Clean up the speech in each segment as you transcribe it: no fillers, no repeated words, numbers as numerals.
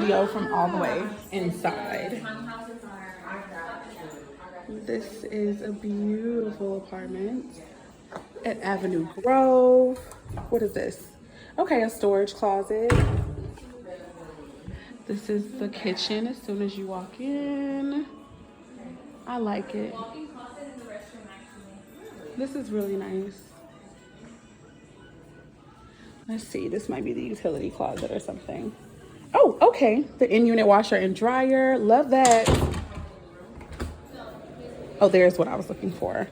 video from all the way inside. This is a beautiful apartment at Avenue Grove. What is this? Okay, a storage closet. This is the kitchen as soon as you walk in. I like it. This is really nice. Let's see, this might be the utility closet or something. Oh, okay. The in-unit washer and dryer. Love that. Oh, there's what I was looking for.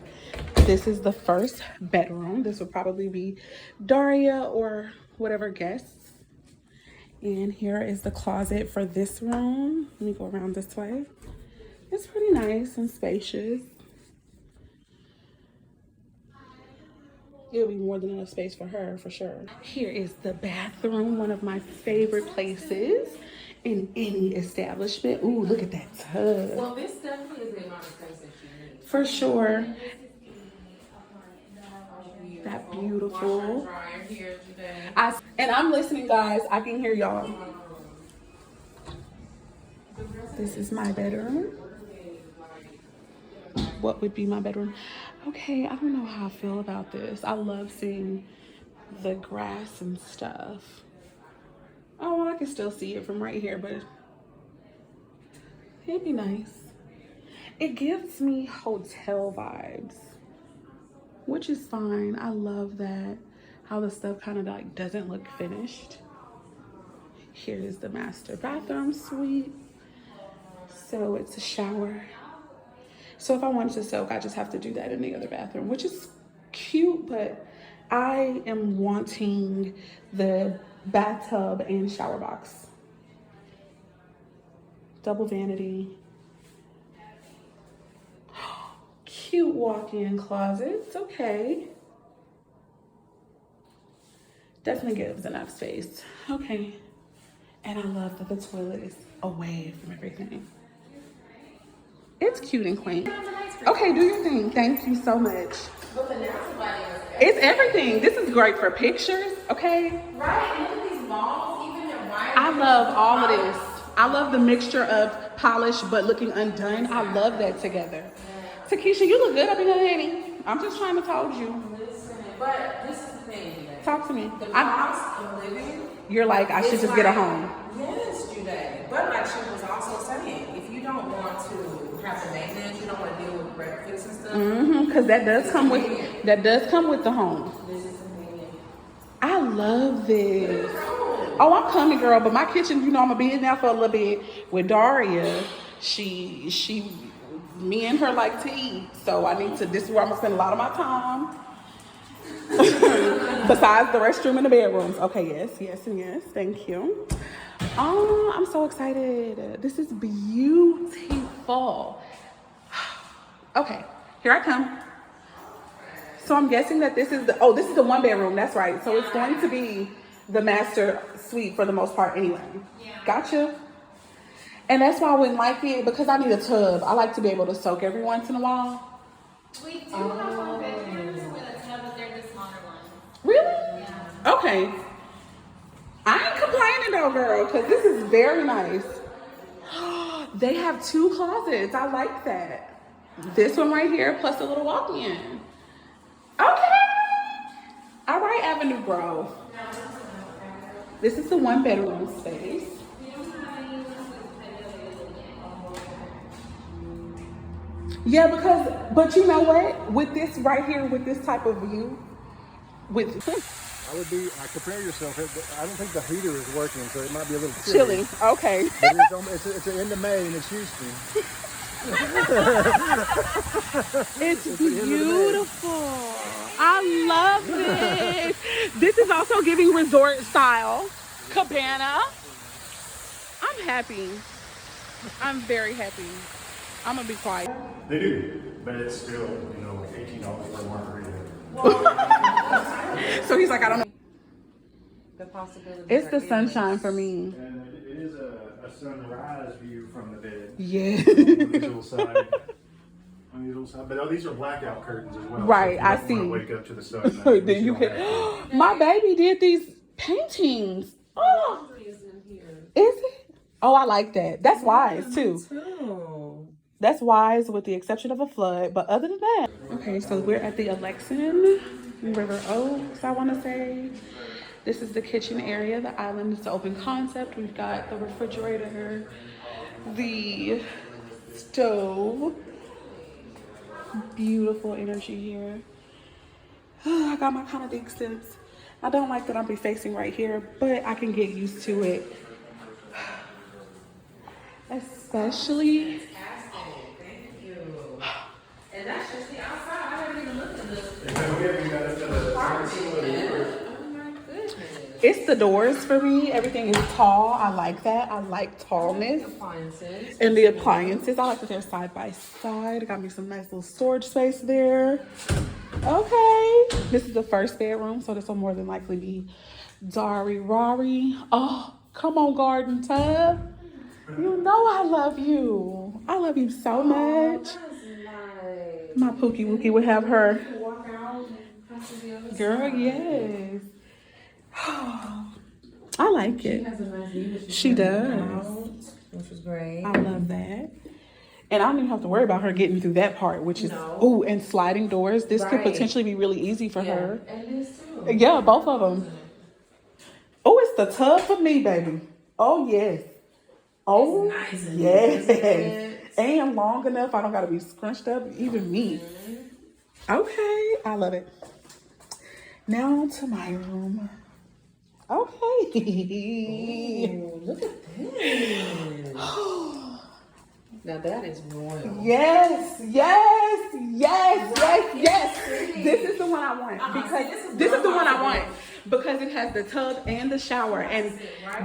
This is the first bedroom. This would probably be Daria or whatever guests. And here is the closet for this room. Let me go around this way. It's pretty nice and spacious. It'll be more than enough space for her, for sure. Here is the bathroom, one of my favorite places in any establishment. Ooh, look at that tub. Well, this definitely is the amount of space that you need. For sure. That beautiful. And I'm listening, guys. I can hear y'all. This is my bedroom. What would be my bedroom? Okay, I don't know how I feel about this. I love seeing the grass and stuff. Oh, well, I can still see it from right here, but it'd be nice. It gives me hotel vibes, which is fine. I love that, how the stuff kind of like doesn't look finished. Here is the master bathroom suite. So it's a shower. So if I wanted to soak, I just have to do that in the other bathroom, which is cute, but I am wanting the bathtub and shower box. Double vanity. Cute walk-in closets, okay. Definitely gives enough space, okay. And I love that the toilet is away from everything. It's cute and quaint. Okay, do your thing. Thank you so much. It's everything. This is great for pictures, okay? Right, and look at these walls, even the white. I love all of this. I love the mixture of polish but looking undone. I love that together. Takesha, you look good up in here, honey. I'm just trying to told you. Listen, but this is the thing, Judé. Talk to me. The cost of living. You're like, I should just get a home. Yes, Judé. But like she was also saying, if you don't want to have the maintenance, you don't want to deal with breakfast and stuff. Because that does come with the home. This is convenient. I love this. Oh, I'm coming, girl. But my kitchen, you know, I'm gonna be in there for a little bit with Daria. Me and her like to eat, so I need to. This is where I'm gonna spend a lot of my time. Besides the restroom and the bedrooms. Okay, yes, and yes. Thank you. Oh, I'm so excited. This is beautiful. Okay, here I come. So I'm guessing that this is the one bedroom. That's right. So it's going to be the master suite for the most part anyway. Yeah. Gotcha. And that's why I wouldn't like it, because I need a tub. I like to be able to soak every once in a while. We do have one bedrooms with a tub, but they're the smaller ones. Really? Yeah. Okay. I ain't complaining though, girl, because this is very nice. They have 2 closets. I like that. This one right here, plus a little walk-in. Okay. All right, Avenue Grove. This is the 1-bedroom space. Yeah, but you know what? With this right here, with this type of view, I compare yourself. I don't think the heater is working, so it might be a little chilly. Okay. But it's the end of May and it's Houston. It's beautiful. I love this. This is also giving resort style. Cabana. I'm happy. I'm very happy. I'm gonna be quiet. They do, but it's still, $18 for a margarita. So he's like, I don't know. The possibility. It's the sunshine for me. And it is a sunrise view from the bed. Yeah. Unusual side. But these are blackout curtains as well. Right, so if I you see. don't want to wake up to the sun. Then you can. My baby did these paintings. Oh, is it? Oh, I like that. That's wise too. Too. That's wise with the exception of a flood. But other than that. Okay, so we're at the Alexan River Oaks, I want to say. This is the kitchen area. The island is the open concept. We've got the refrigerator, the stove. Beautiful energy here. I got my kind of distance. I don't like that I'll be facing right here, but I can get used to it. Especially. Thank you. And that's just the outside. I haven't even looked at this. Oh my goodness. It's the doors for me. Everything is tall. I like that. I like tallness. Appliances. And the appliances, I like that they're side by side. Got me some nice little storage space there. Okay. This is the first bedroom, so this will more than likely be Dari Rari. Oh, come on, garden tub. You know I love you. I love you so much. Nice. My Pookie Wookie would have her. Walk out and come to the other Girl, side. yes. I like She it. has a nice view. She does. Out, which was great. I love that. And I don't even have to worry about her getting through that part, which is, No. oh, and sliding doors. This could Right. potentially be really easy for her. And this too. Yeah, both of them. Oh, it's the tub for me, baby. Oh, yes. Oh, It's nice and yes. isn't And long enough, I don't got to be scrunched up, even me. Okay, I love it. Now to my room. Okay. Ooh, look at this. Now that is royal. Yes, yes, yes, yes, yes. This is the one I want because this is the one I want because it has the tub and the shower. And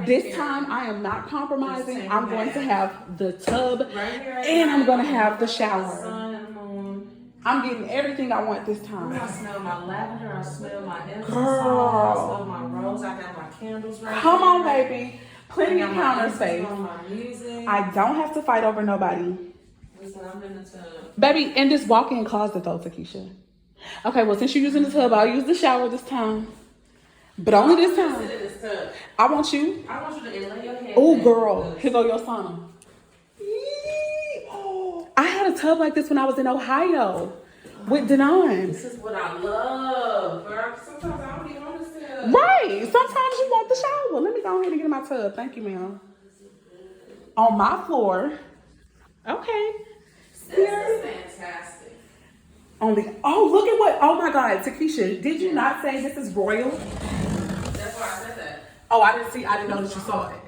this time I am not compromising. I'm going to have the tub and I'm going to have the shower. Sun and moon. I'm getting everything I want this time. I smell my lavender. I smell my Epsom Girl. salt. I smell my rose. I got my candles right Come on, here. baby. Plenty of counter space. My music. I don't have to fight over nobody. Listen, I'm in the tub. Baby, in this walk-in closet though, Takesha. Okay, well, since you're using the tub, I'll use the shower this time. But only this Sit time. in this tub. I want you. I want you to lay your head. Oh, down. girl. Here go your sauna. Yee. Oh, I had a tub like this when I was in Ohio with Denon. This is what I love, girl. Sometimes I don't be on this tub. Right. Sometimes you want the shower. Let me go ahead and get in my tub. Thank you, ma'am. On my floor. Okay. This is fantastic. Only. Oh, look at what. Oh my God, Takesha. Did you not say this is royal? That's why I said that. Oh, I didn't see. I didn't know that you saw it.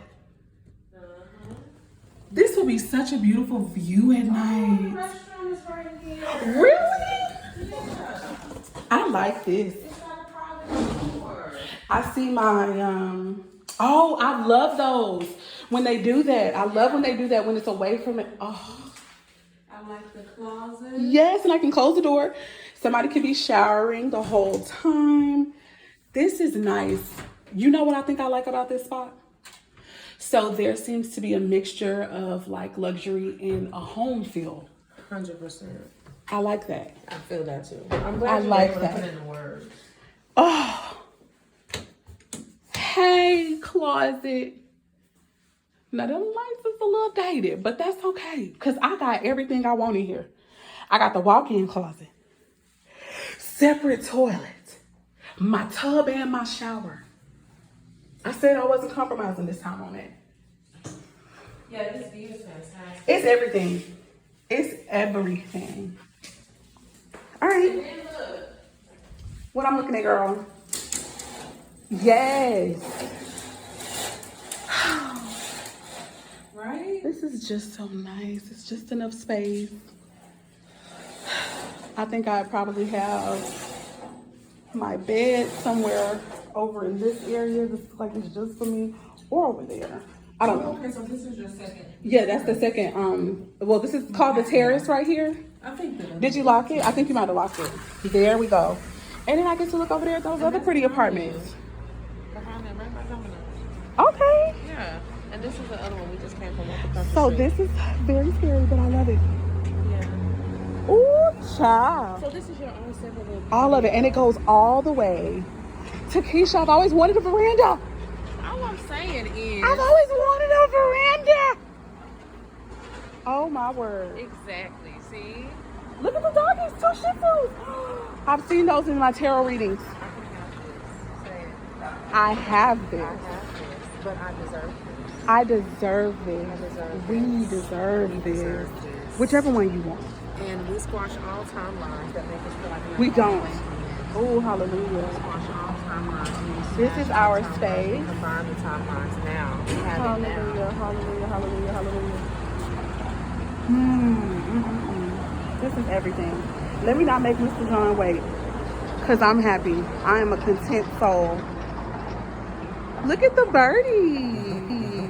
This will be such a beautiful view at The night. restroom is right here. Really? Yeah. I like this. It's got a private door. I see my oh, I love those when they do that. I love when they do that when it's away from it. Oh, I like the closet. yes, and I can close the door. Somebody could be showering the whole time. This is nice. You know what I think I like about this spot? So there seems to be a mixture of like luxury and a home feel. 100%. I like that. I feel that too. I'm glad I you like were able that. to put in the words. Oh, hey, closet. Now, them lights is a little dated, but that's okay because I got everything I want in here. I got the walk-in closet, separate toilet, my tub, and my shower. I said I wasn't compromising this time on it. Yeah, this view is fantastic. It's everything. It's everything. All right. And then look. What I'm looking at, girl. Yes. Right? This is just so nice. It's just enough space. I think I probably have my bed somewhere over in this area. This is like it's just for me, or over there. I don't know. Okay, so this is your second. Yeah, that's the second. Well, this is called the terrace right here. I think that. Did you lock it? I think you might have locked it. There we go. And then I get to look over there at those other pretty apartments. Behind that, right by Domino's. Okay. Yeah. And this is the other one we just came from. Across the So street. this is very scary, but I love it. Yeah. Ooh, child. So this is your own separate little. All of it. And it goes all the way to Keisha. I've always wanted a veranda. All I'm saying is. I've always wanted a veranda. shower. Exactly. See? Look at the doggies, 2 Shih Tzus. I've seen those in my tarot readings. I can have this. Say it. I have this. I have this, but I deserve this. I deserve this. I deserve We this. deserve We this. deserve this. Whichever one you want. And we squash all timelines that make us feel like We not don't. always win. Oh, hallelujah. Squash all timelines. We This smash is all our timelines. space. Combine the timelines now. We have it now. Hallelujah, hallelujah, hallelujah, hallelujah. This is everything. Let me not make Mr. John wait. Because I'm happy. I am a content soul. Look at the birdie.